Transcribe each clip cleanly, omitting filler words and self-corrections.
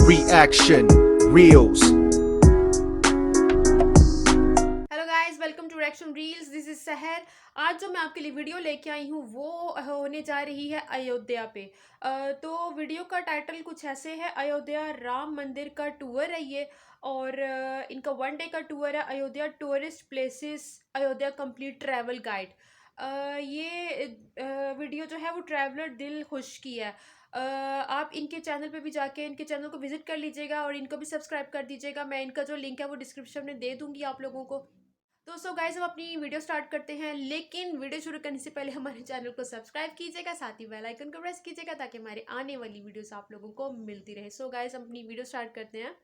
Reaction Reels. Hello guys, welcome to reaction reels. This is Sahar. आज जो मैं आपके लिए वीडियो लेके आई हूँ वो होने जा रही है अयोध्या पे। तो वीडियो का टाइटल कुछ ऐसे है, अयोध्या राम मंदिर का टूर है ये। और इनका 1 डे का टूर है, Ayodhya tourist places, Ayodhya complete travel guide. ये वीडियो जो है वो ट्रैवलर दिल खुश की है। आप इनके चैनल पे भी जाके इनके चैनल को विजिट कर लीजिएगा और इनको भी सब्सक्राइब कर दीजिएगा। मैं इनका जो लिंक है वो डिस्क्रिप्शन में दे दूंगी आप लोगों को। तो सो गाइस, हम अपनी वीडियो स्टार्ट करते हैं, लेकिन वीडियो शुरू करने से पहले हमारे चैनल को सब्सक्राइब कीजिएगा, साथ ही बेल आइकन को प्रेस कीजिएगा ताकि हमारे आने वाली वीडियोस आप लोगों को मिलती रहे। सो गाइस, हम अपनी वीडियो स्टार्ट करते हैं।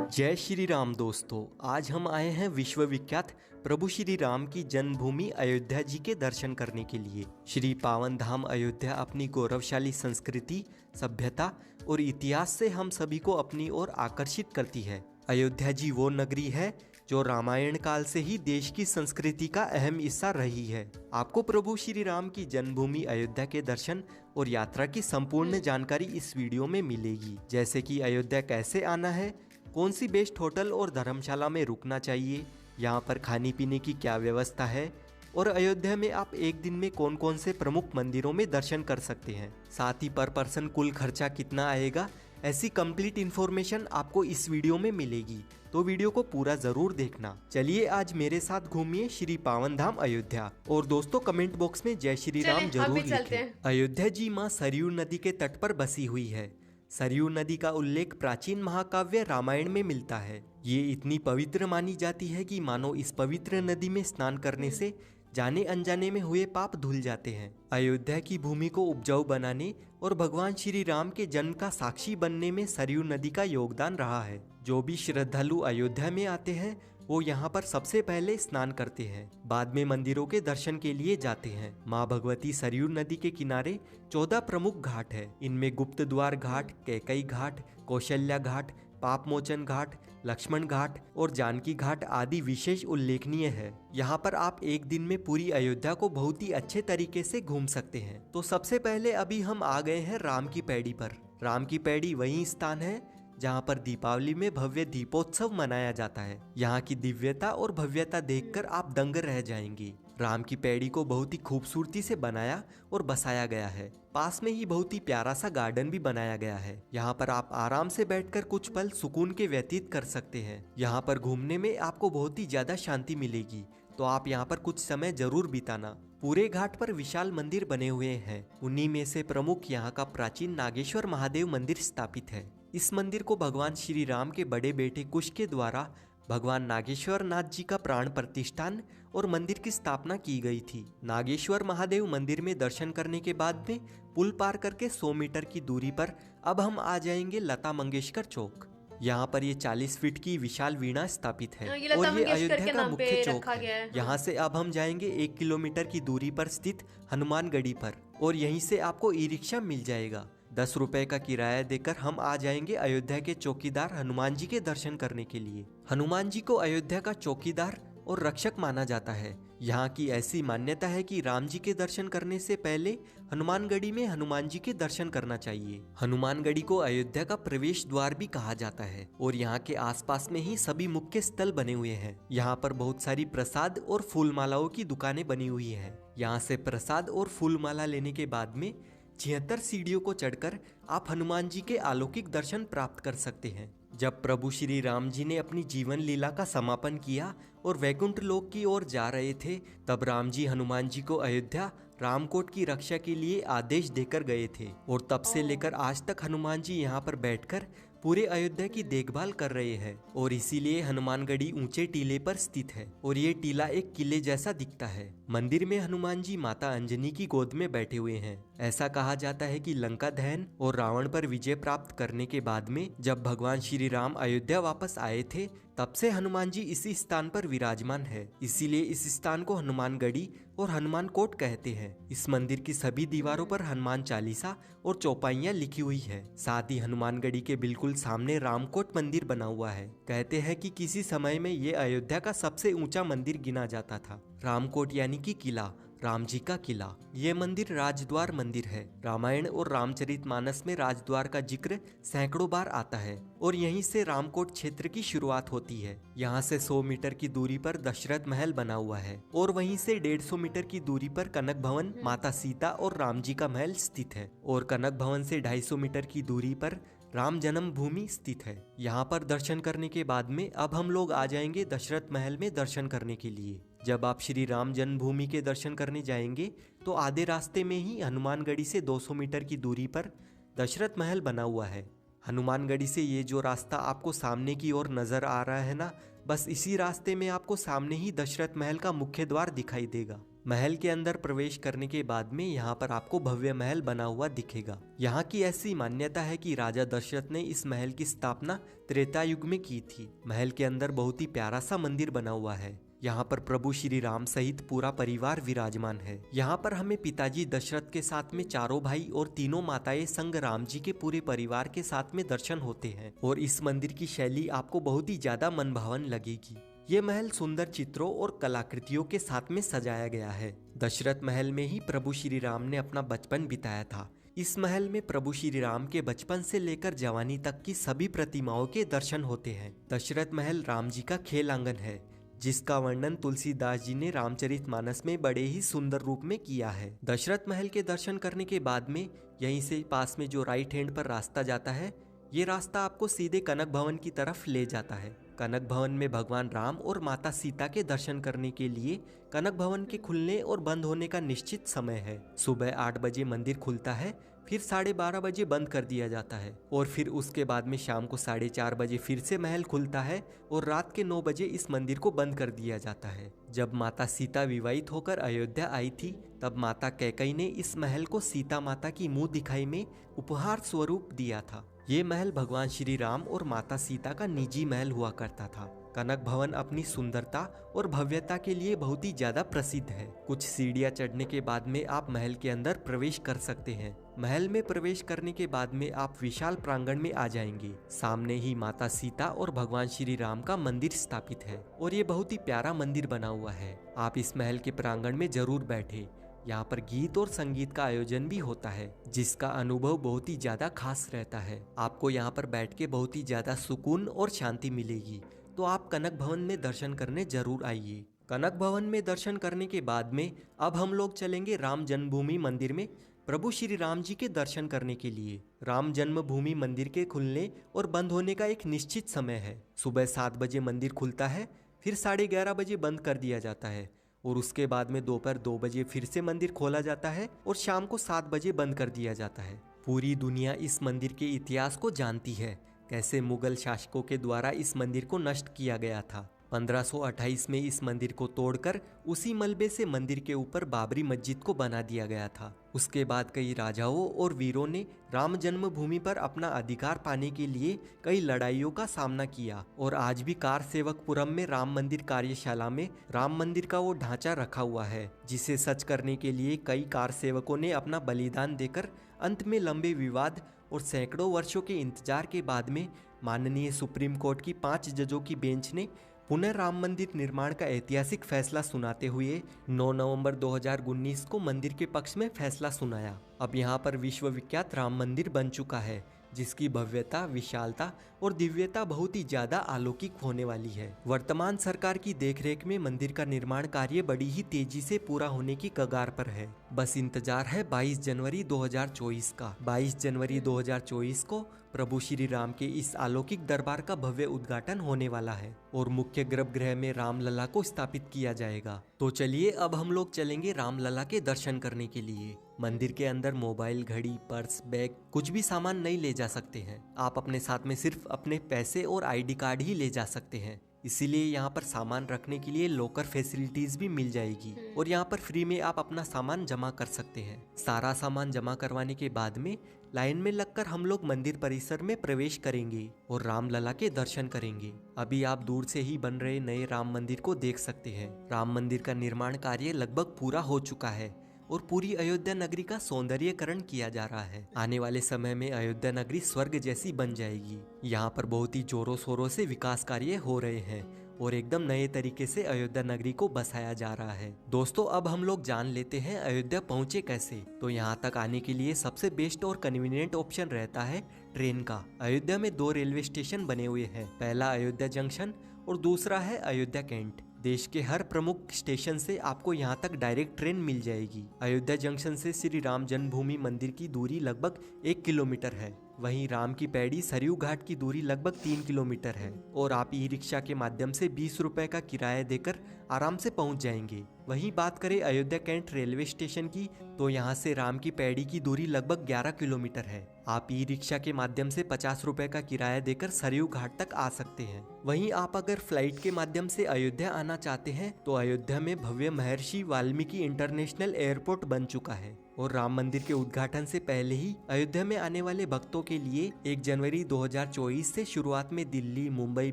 जय श्री राम दोस्तों, आज हम आए हैं विश्वविख्यात प्रभु श्री राम की जन्मभूमि अयोध्या जी के दर्शन करने के लिए। श्री पावन धाम अयोध्या अपनी गौरवशाली संस्कृति, सभ्यता और इतिहास से हम सभी को अपनी ओर आकर्षित करती है। अयोध्या जी वो नगरी है जो रामायण काल से ही देश की संस्कृति का अहम हिस्सा रही है। आपको प्रभु श्री राम की जन्मभूमि अयोध्या के दर्शन और यात्रा की संपूर्ण जानकारी इस वीडियो में मिलेगी, जैसे कि अयोध्या कैसे आना है, कौन सी बेस्ट होटल और धर्मशाला में रुकना चाहिए, यहाँ पर खाने पीने की क्या व्यवस्था है और अयोध्या में आप एक दिन में कौन कौन से प्रमुख मंदिरों में दर्शन कर सकते हैं। साथ ही पर पर्सन कुल खर्चा कितना आएगा, ऐसी कंप्लीट इन्फॉर्मेशन आपको इस वीडियो में मिलेगी, तो वीडियो को पूरा जरूर देखना। चलिए आज मेरे साथ घूमिए श्री पावन धाम अयोध्या। और दोस्तों, कमेंट बॉक्स में जय श्री राम जरूर लिखें। अयोध्या जी माँ सरयू नदी के तट पर बसी हुई है। सरयू नदी का उल्लेख प्राचीन महाकाव्य रामायण में मिलता है। ये इतनी पवित्र मानी जाती है कि मानो इस पवित्र नदी में स्नान करने से जाने अनजाने में हुए पाप धुल जाते हैं। अयोध्या की भूमि को उपजाऊ बनाने और भगवान श्री राम के जन्म का साक्षी बनने में सरयू नदी का योगदान रहा है। जो भी श्रद्धालु अयोध्या में आते हैं वो यहाँ पर सबसे पहले स्नान करते हैं, बाद में मंदिरों के दर्शन के लिए जाते हैं। माँ भगवती सरयू नदी के किनारे 14 प्रमुख घाट है। इनमें गुप्त द्वार घाट, कैकई घाट, कौशल्या घाट, पाप मोचन घाट, लक्ष्मण घाट और जानकी घाट आदि विशेष उल्लेखनीय है। यहाँ पर आप एक दिन में पूरी अयोध्या को बहुत ही अच्छे तरीके से घूम सकते हैं। तो सबसे पहले अभी हम आ गए हैं राम की पैड़ी पर। राम की पैड़ी वही स्थान है जहाँ पर दीपावली में भव्य दीपोत्सव मनाया जाता है। यहाँ की दिव्यता और भव्यता देखकर आप दंग रह जाएंगे। राम की पैड़ी को बहुत ही खूबसूरती से बनाया और बसाया गया है। पास में ही बहुत ही प्यारा सा गार्डन भी बनाया गया है। यहाँ पर आप आराम से बैठकर कुछ पल सुकून के व्यतीत कर सकते हैं। यहाँ पर घूमने में आपको बहुत ही ज्यादा शांति मिलेगी, तो आप यहाँ पर कुछ समय जरूर बिताना। पूरे घाट पर विशाल मंदिर बने हुए हैं। उन्हीं में से प्रमुख यहाँ का प्राचीन नागेश्वर महादेव मंदिर स्थापित है। इस मंदिर को भगवान श्री राम के बड़े बेटे कुश के द्वारा भगवान नागेश्वर नाथ जी का प्राण प्रतिष्ठान और मंदिर की स्थापना की गई थी। नागेश्वर महादेव मंदिर में दर्शन करने के बाद में पुल पार करके 100 मीटर की दूरी पर अब हम आ जाएंगे लता मंगेशकर चौक। यहाँ पर ये 40 फीट की विशाल वीणा स्थापित है और ये अयोध्या का मुख्य चौक है। यहाँ से अब हम जाएंगे 1 किलोमीटर की दूरी पर स्थित हनुमानगढ़ी पर और यहीं से आपको ई रिक्शा मिल जाएगा। 10 रुपए का किराया देकर हम आ जाएंगे अयोध्या के चौकीदार हनुमान जी के दर्शन करने के लिए। हनुमान जी को अयोध्या का चौकीदार और रक्षक माना जाता है। यहाँ की ऐसी मान्यता है कि राम जी के दर्शन करने से पहले हनुमानगढ़ी में हनुमान जी के दर्शन करना चाहिए। हनुमानगढ़ी को अयोध्या का प्रवेश द्वार भी कहा जाता है और यहाँ के आसपास में ही सभी मुख्य स्थल बने हुए हैं। यहाँ पर बहुत सारी प्रसाद और फूल मालाओं की दुकानें बनी हुई है। यहाँ से प्रसाद और फूल माला लेने के बाद में 76 सीढ़ियों को चढ़कर आप हनुमान जी के अलौकिक दर्शन प्राप्त कर सकते हैं। जब प्रभु श्री राम जी ने अपनी जीवन लीला का समापन किया और वैकुंठ लोक की ओर जा रहे थे, तब राम जी हनुमान जी को अयोध्या रामकोट की रक्षा के लिए आदेश देकर गए थे और तब से लेकर आज तक हनुमान जी यहाँ पर बैठकर पूरे अयोध्या की देखभाल कर रहे हैं। और इसीलिए हनुमानगढ़ी ऊंचे टीले पर स्थित है और ये टीला एक किले जैसा दिखता है। मंदिर में हनुमान जी माता अंजनी की गोद में बैठे हुए हैं। ऐसा कहा जाता है कि लंका दहन और रावण पर विजय प्राप्त करने के बाद में जब भगवान श्री राम अयोध्या वापस आए थे, तब से हनुमान जी इसी स्थान पर विराजमान है। इसीलिए इस स्थान को हनुमानगढ़ी और हनुमान कोट कहते हैं। इस मंदिर की सभी दीवारों पर हनुमान चालीसा और चौपाइयाँ लिखी हुई है। साथ ही हनुमानगढ़ी के बिल्कुल सामने रामकोट मंदिर बना हुआ है। कहते हैं कि किसी समय में ये अयोध्या का सबसे ऊंचा मंदिर गिना जाता था। रामकोट यानी कि किला, राम जी का किला। ये मंदिर राजद्वार मंदिर है। रामायण और रामचरितमानस में राजद्वार का जिक्र सैकड़ों बार आता है और यहीं से रामकोट क्षेत्र की शुरुआत होती है। यहाँ से 100 मीटर की दूरी पर दशरथ महल बना हुआ है और वहीं से 150 मीटर की दूरी पर कनक भवन, माता सीता और राम जी का महल स्थित है और कनक भवन से 250 मीटर की दूरी पर राम जन्म भूमि स्थित है। यहाँ पर दर्शन करने के बाद में अब हम लोग आ जाएंगे दशरथ महल में दर्शन करने के लिए। जब आप श्री राम जन्मभूमि के दर्शन करने जाएंगे तो आधे रास्ते में ही हनुमानगढ़ी से 200 मीटर की दूरी पर दशरथ महल बना हुआ है। हनुमानगढ़ी से ये जो रास्ता आपको सामने की ओर नजर आ रहा है ना, बस इसी रास्ते में आपको सामने ही दशरथ महल का मुख्य द्वार दिखाई देगा। महल के अंदर प्रवेश करने के बाद में यहाँ पर आपको भव्य महल बना हुआ दिखेगा। यहाँ की ऐसी मान्यता है कि राजा दशरथ ने इस महल की स्थापना त्रेता युग में की थी। महल के अंदर बहुत ही प्यारा सा मंदिर बना हुआ है। यहाँ पर प्रभु श्री राम सहित पूरा परिवार विराजमान है। यहाँ पर हमें पिताजी दशरथ के साथ में चारों भाई और तीनों माताएं संग राम जी के पूरे परिवार के साथ में दर्शन होते हैं और इस मंदिर की शैली आपको बहुत ही ज्यादा मनभावन लगेगी। ये महल सुंदर चित्रों और कलाकृतियों के साथ में सजाया गया है। दशरथ महल में ही प्रभु श्री राम ने अपना बचपन बिताया था। इस महल में प्रभु श्री राम के बचपन से लेकर जवानी तक की सभी प्रतिमाओं के दर्शन होते हैं। दशरथ महल राम जी का खेल आंगन है, जिसका वर्णन तुलसीदास जी ने रामचरितमानस में बड़े ही सुंदर रूप में किया है। दशरथ महल के दर्शन करने के बाद में यहीं से पास में जो राइट हैंड पर रास्ता जाता है, ये रास्ता आपको सीधे कनक भवन की तरफ ले जाता है। कनक भवन में भगवान राम और माता सीता के दर्शन करने के लिए कनक भवन के खुलने और बंद होने का निश्चित समय है। सुबह 8 बजे मंदिर खुलता है, फिर 12:30 बजे बंद कर दिया जाता है और फिर उसके बाद में शाम को 4:30 बजे फिर से महल खुलता है और रात के 9 बजे इस मंदिर को बंद कर दिया जाता है। जब माता सीता विवाहित होकर अयोध्या आई थी, तब माता कैकेयी ने इस महल को सीता माता की मुंह दिखाई में उपहार स्वरूप दिया था। ये महल भगवान श्री राम और माता सीता का निजी महल हुआ करता था। कनक भवन अपनी सुंदरता और भव्यता के लिए बहुत ही ज्यादा प्रसिद्ध है। कुछ सीढ़ियां चढ़ने के बाद में आप महल के अंदर प्रवेश कर सकते हैं। महल में प्रवेश करने के बाद में आप विशाल प्रांगण में आ जाएंगे। सामने ही माता सीता और भगवान श्री राम का मंदिर स्थापित है और ये बहुत ही प्यारा मंदिर बना हुआ है। आप इस महल के प्रांगण में जरूर बैठे। यहाँ पर गीत और संगीत का आयोजन भी होता है, जिसका अनुभव बहुत ही ज्यादा खास रहता है। आपको यहाँ पर बैठ के बहुत ही ज्यादा सुकून और शांति मिलेगी। तो आप कनक भवन में दर्शन करने जरूर आइए। कनक भवन में दर्शन करने के बाद में अब हम लोग चलेंगे राम जन्मभूमि मंदिर में प्रभु श्री राम जी के दर्शन करने के लिए। राम जन्मभूमि मंदिर के खुलने और बंद होने का एक निश्चित समय है। सुबह 7 बजे मंदिर खुलता है, फिर 11:30 बजे बंद कर दिया जाता है और उसके बाद में दोपहर 2 बजे फिर से मंदिर खोला जाता है और शाम को 7 बजे बंद कर दिया जाता है। पूरी दुनिया इस मंदिर के इतिहास को जानती है, कैसे मुगल शासकों के द्वारा इस मंदिर को नष्ट किया गया था। 1528 में इस मंदिर को तोड़कर उसी मलबे से मंदिर के ऊपर बाबरी मस्जिद को बना दिया गया था। उसके बाद कई राजाओं और वीरों ने राम जन्मभूमि पर अपना अधिकार पाने के लिए कई लड़ाइयों का सामना किया और आज भी कार सेवकपुरम में राम मंदिर कार्यशाला में राम मंदिर का वो ढांचा रखा हुआ है, जिसे सच करने के लिए कई कार सेवकों ने अपना बलिदान देकर अंत में लंबे विवाद और सैकड़ों वर्षों के इंतजार के बाद में माननीय सुप्रीम कोर्ट की 5 जजों की बेंच ने पुनः राम मंदिर निर्माण का ऐतिहासिक फैसला सुनाते हुए 9 नवंबर 2019 को मंदिर के पक्ष में फैसला सुनाया। अब यहाँ पर विश्व विख्यात राम मंदिर बन चुका है, जिसकी भव्यता, विशालता और दिव्यता बहुत ही ज्यादा अलौकिक होने वाली है। वर्तमान सरकार की देखरेख में मंदिर का निर्माण कार्य बड़ी ही तेजी से पूरा होने की कगार पर है। बस इंतजार है 22 जनवरी 2024 का। 22 जनवरी 2024 को प्रभु श्री राम के इस अलौकिक दरबार का भव्य उद्घाटन होने वाला है और मुख्य गर्भगृह में रामलला को स्थापित किया जाएगा। तो चलिए अब हम लोग चलेंगे रामलला के दर्शन करने के लिए। मंदिर के अंदर मोबाइल, घड़ी, पर्स, बैग कुछ भी सामान नहीं ले जा सकते हैं। आप अपने साथ में सिर्फ अपने पैसे और ID कार्ड ही ले जा सकते हैं। इसीलिए यहाँ पर सामान रखने के लिए लॉकर फैसिलिटीज भी मिल जाएगी और यहाँ पर फ्री में आप अपना सामान जमा कर सकते हैं। सारा सामान जमा करवाने के बाद में लाइन में लगकर हम लोग मंदिर परिसर में प्रवेश करेंगे और रामलला के दर्शन करेंगे। अभी आप दूर से ही बन रहे नए राम मंदिर को देख सकते हैं। राम मंदिर का निर्माण कार्य लगभग पूरा हो चुका है और पूरी अयोध्या नगरी का सौंदर्यीकरण किया जा रहा है। आने वाले समय में अयोध्या नगरी स्वर्ग जैसी बन जाएगी। यहाँ पर बहुत ही जोरों शोरों से विकास कार्य हो रहे हैं और एकदम नए तरीके से अयोध्या नगरी को बसाया जा रहा है। दोस्तों, अब हम लोग जान लेते हैं अयोध्या पहुँचे कैसे। तो यहाँ तक आने के लिए सबसे बेस्ट और कन्वीनियंट ऑप्शन रहता है ट्रेन का। अयोध्या में 2 रेलवे स्टेशन बने हुए हैं, पहला अयोध्या जंक्शन और दूसरा है अयोध्या कैंट। देश के हर प्रमुख स्टेशन से आपको यहाँ तक डायरेक्ट ट्रेन मिल जाएगी। अयोध्या जंक्शन से श्री राम जन्मभूमि मंदिर की दूरी लगभग 1 किलोमीटर है। वहीं राम की पैड़ी सरयू घाट की दूरी लगभग 3 किलोमीटर है और आप ई रिक्शा के माध्यम से 20 रुपए का किराया देकर आराम से पहुंच जाएंगे। वहीं बात करें अयोध्या कैंट रेलवे स्टेशन की, तो यहाँ से राम की पैड़ी की दूरी लगभग 11 किलोमीटर है। आप ई रिक्शा के माध्यम से 50 रुपए का किराया देकर सरयू घाट तक आ सकते हैं। वहीं आप अगर फ्लाइट के माध्यम से अयोध्या आना चाहते हैं तो अयोध्या में भव्य महर्षि वाल्मीकि इंटरनेशनल एयरपोर्ट बन चुका है और राम मंदिर के उद्घाटन से पहले ही अयोध्या में आने वाले भक्तों के लिए 1 जनवरी 2024 से शुरुआत में दिल्ली, मुंबई,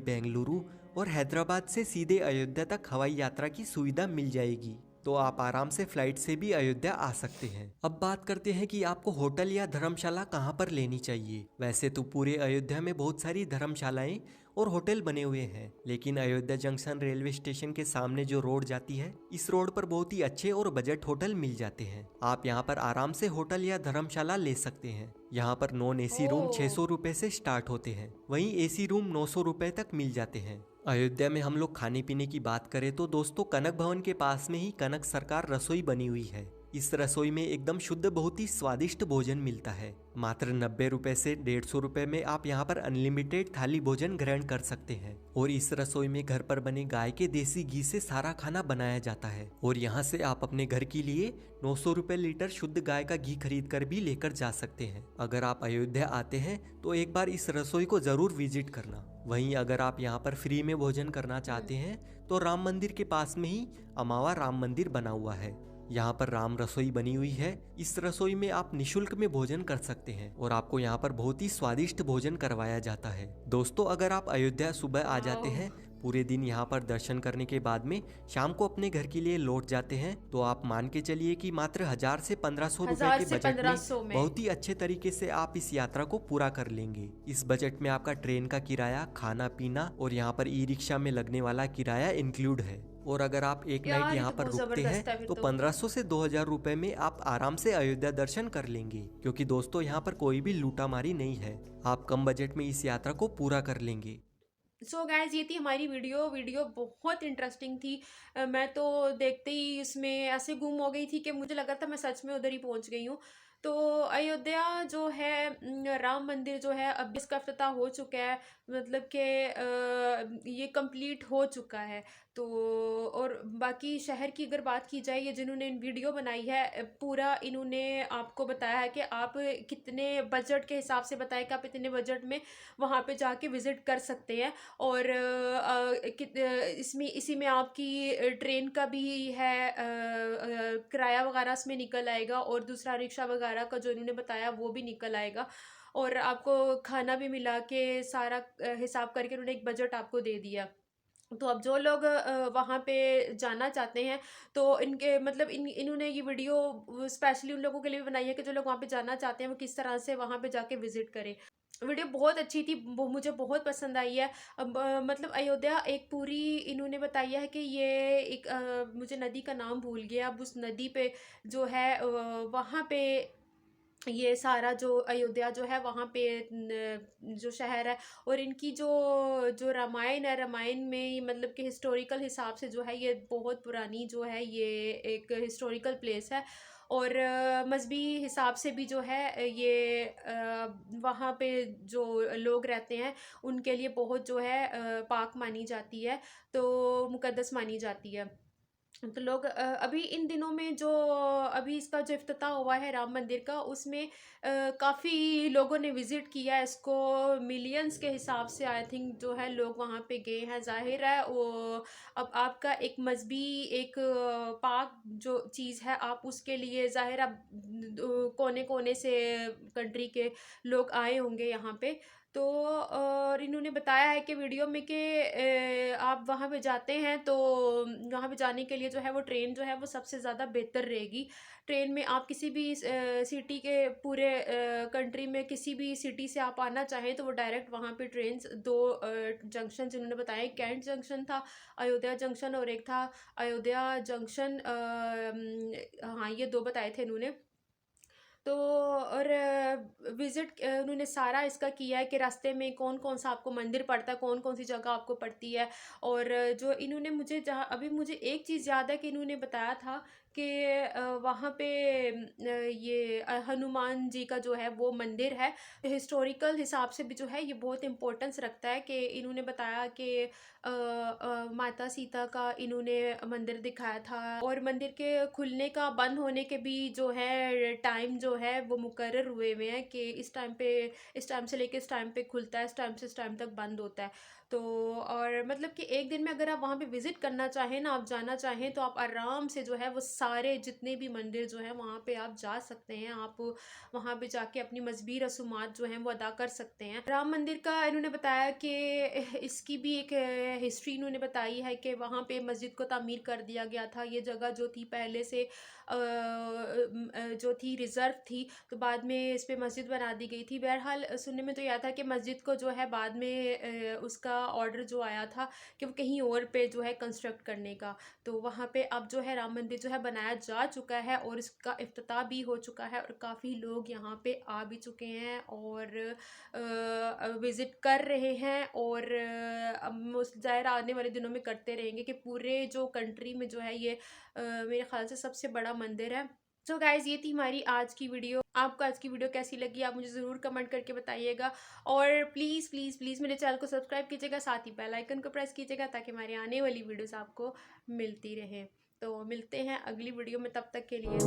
बेंगलुरु और हैदराबाद से सीधे अयोध्या तक हवाई यात्रा की सुविधा मिल जाएगी। तो आप आराम से फ्लाइट से भी अयोध्या आ सकते हैं। अब बात करते हैं कि आपको होटल या धर्मशाला कहाँ पर लेनी चाहिए। वैसे तो पूरे अयोध्या में बहुत सारी धर्मशालाएं और होटल बने हुए हैं, लेकिन अयोध्या जंक्शन रेलवे स्टेशन के सामने जो रोड जाती है, इस रोड पर बहुत ही अच्छे और बजट होटल मिल जाते हैं। आप यहाँ पर आराम से होटल या धर्मशाला ले सकते हैं। यहाँ पर नॉन एसी रूम 600 रुपए से स्टार्ट होते हैं, वहीं एसी रूम 900 रुपए तक मिल जाते हैं। अयोध्या में हम लोग खाने पीने की बात करें तो दोस्तों, कनक भवन के पास में ही कनक सरकार रसोई बनी हुई है। इस रसोई में एकदम शुद्ध बहुत ही स्वादिष्ट भोजन मिलता है। मात्र 90 रुपए से 150 रुपए में आप यहाँ पर अनलिमिटेड थाली भोजन ग्रहण कर सकते हैं और इस रसोई में घर पर बने गाय के देसी घी से सारा खाना बनाया जाता है और यहाँ से आप अपने घर के लिए 900 रुपए लीटर शुद्ध गाय का घी खरीद कर भी लेकर जा सकते हैं। अगर आप अयोध्या आते हैं तो एक बार इस रसोई को जरूर विजिट करना। वहीं अगर आप यहाँ पर फ्री में भोजन करना चाहते हैं तो राम मंदिर के पास में ही अमावा राम मंदिर बना हुआ है। यहाँ पर राम रसोई बनी हुई है। इस रसोई में आप निशुल्क में भोजन कर सकते हैं और आपको यहाँ पर बहुत ही स्वादिष्ट भोजन करवाया जाता है। दोस्तों, अगर आप अयोध्या सुबह आ जाते हैं, पूरे दिन यहाँ पर दर्शन करने के बाद में शाम को अपने घर के लिए लौट जाते हैं, तो आप मान के चलिए कि मात्र 1000 से 1500 रुपए के बजट में बहुत ही अच्छे तरीके से आप इस यात्रा को पूरा कर लेंगे। इस बजट में आपका ट्रेन का किराया, खाना पीना और यहाँ पर ई रिक्शा में लगने वाला किराया इंक्लूड है। और अगर आप एक नाइट यहाँ पर रुकते हैं तो 1500 से 2000 रुपए में आप आराम से अयोध्या दर्शन कर लेंगे, क्योंकि दोस्तों यहाँ पर कोई भी लूटामारी नहीं है। आप कम बजट में इस यात्रा को पूरा कर लेंगे। सो गाइज, ये थी हमारी वीडियो बहुत इंटरेस्टिंग थी। मैं तो देखते ही इसमें ऐसे गुम हो गई थी कि मुझे लगा था मैं सच में उधर ही पहुंच गई हूँ। तो अयोध्या जो है, राम मंदिर जो है, अब इसका अफ्ताह हो चुका है, मतलब कि ये कंप्लीट हो चुका है। तो और बाकी शहर की अगर बात की जाए, ये जिन्होंने वीडियो बनाई है, पूरा इन्होंने आपको बताया है कि आप कितने बजट के हिसाब से बताया कि आप इतने बजट में वहाँ पे जाके विज़िट कर सकते हैं। और इसमें इसी में आपकी ट्रेन का भी है, किराया वगैरह इसमें निकल आएगा और दूसरा रिक्शा वगैरह का जो इन्होंने बताया वो भी निकल आएगा और आपको खाना भी मिला के सारा हिसाब करके उन्होंने एक बजट आपको दे दिया। तो अब जो लोग वहाँ पे जाना चाहते हैं, तो इनके मतलब इन्होंने ये वीडियो स्पेशली उन लोगों के लिए भी बनाई है कि जो लोग वहाँ पे जाना चाहते हैं वो किस तरह से वहाँ पे जाके विज़िट करें। वीडियो बहुत अच्छी थी, वो मुझे बहुत पसंद आई है। अब मतलब अयोध्या एक पूरी इन्होंने बताई है कि ये एक मुझे नदी का नाम भूल गया, अब उस नदी पे जो है वहाँ पे ये सारा जो अयोध्या जो है वहाँ पे जो शहर है, और इनकी जो जो रामायण है, रामायण में मतलब कि हिस्टोरिकल हिसाब से जो है ये बहुत पुरानी जो है, ये एक हिस्टोरिकल प्लेस है। और मजहबी हिसाब से भी जो है ये वहाँ पे जो लोग रहते हैं उनके लिए बहुत जो है पाक मानी जाती है, तो मुकद्दस मानी जाती है। तो लोग अभी इन दिनों में जो अभी इसका जो इफ्तिताह हुआ है राम मंदिर का, उसमें काफ़ी लोगों ने विज़िट किया है इसको। मिलियंस के हिसाब से आई थिंक जो है लोग वहाँ पे गए हैं। ज़ाहिर है वो अब आपका एक मजहबी एक पाक जो चीज़ है, आप उसके लिए ज़ाहिर अब कोने कोने से कंट्री के लोग आए होंगे यहाँ पे। तो और इन्होंने बताया है कि वीडियो में कि आप वहाँ पे जाते हैं तो वहाँ पे जाने के लिए जो है वो ट्रेन जो है वो सबसे ज़्यादा बेहतर रहेगी। ट्रेन में आप किसी भी सिटी के पूरे कंट्री में किसी भी सिटी से आप आना चाहें तो वो डायरेक्ट वहाँ पे ट्रेन्स 2 जंक्शन जिन्होंने बताया, कैंट जंक्शन था, अयोध्या जंक्शन, और एक था अयोध्या जंक्शन हाँ, ये 2 बताए थे इन्होंने। तो और विज़िट उन्होंने सारा इसका किया है कि रास्ते में कौन-कौन सा आपको मंदिर पड़ता है, कौन-कौन सी जगह आपको पड़ती है। और जो इन्होंने मुझे जहाँ अभी मुझे एक चीज़ याद है कि इन्होंने बताया था कि वहाँ पे ये हनुमान जी का जो है वो मंदिर है। हिस्टोरिकल हिसाब से भी जो है ये बहुत इम्पोर्टेंस रखता है कि इन्होंने बताया कि माता सीता का इन्होंने मंदिर दिखाया था, और मंदिर के खुलने का बंद होने के भी जो है टाइम जो है वो मुकर्रर हुए हैं कि इस टाइम पे, इस टाइम से लेके इस टाइम पे खुलता है, इस टाइम से इस टाइम तक बंद होता है। तो और मतलब कि एक दिन में अगर आप वहाँ पे विज़िट करना चाहें ना, आप जाना चाहें, तो आप आराम से जो है वो सारे जितने भी मंदिर जो हैं वहाँ पे आप जा सकते हैं। आप वहाँ पे जाके अपनी मजहबी रसूमात जो हैं वो अदा कर सकते हैं। राम मंदिर का इन्होंने बताया कि इसकी भी एक हिस्ट्री इन्होंने बताई है कि वहाँ पे मस्जिद को तामीर कर दिया गया था। ये जगह जो थी पहले से जो थी रिज़र्व थी, तो बाद में इस पे मस्जिद बना दी गई थी। बहरहाल सुनने में तो यह था कि मस्जिद को जो है बाद में उसका ऑर्डर जो आया था कि वो कहीं और पे जो है कंस्ट्रक्ट करने का। तो वहाँ पे अब जो है राम मंदिर जो है बनाया जा चुका है और इसका इफ्तिताह भी हो चुका है, और काफ़ी लोग यहाँ पे आ भी चुके हैं और विज़िट कर रहे हैं, और अब ज़ाहिर आने वाले दिनों में करते रहेंगे कि पूरे जो कंट्री में जो है ये मेरे ख़्याल से सबसे बड़ा मंदिर है। सो गाइज़, ये थी हमारी आज की वीडियो। आपको आज की वीडियो कैसी लगी आप मुझे ज़रूर कमेंट करके बताइएगा, और प्लीज़ प्लीज़ प्लीज़ मेरे चैनल को सब्सक्राइब कीजिएगा, साथ ही बेल आइकन को प्रेस कीजिएगा ताकि हमारी आने वाली वीडियोस आपको मिलती रहें। तो मिलते हैं अगली वीडियो में, तब तक के लिए।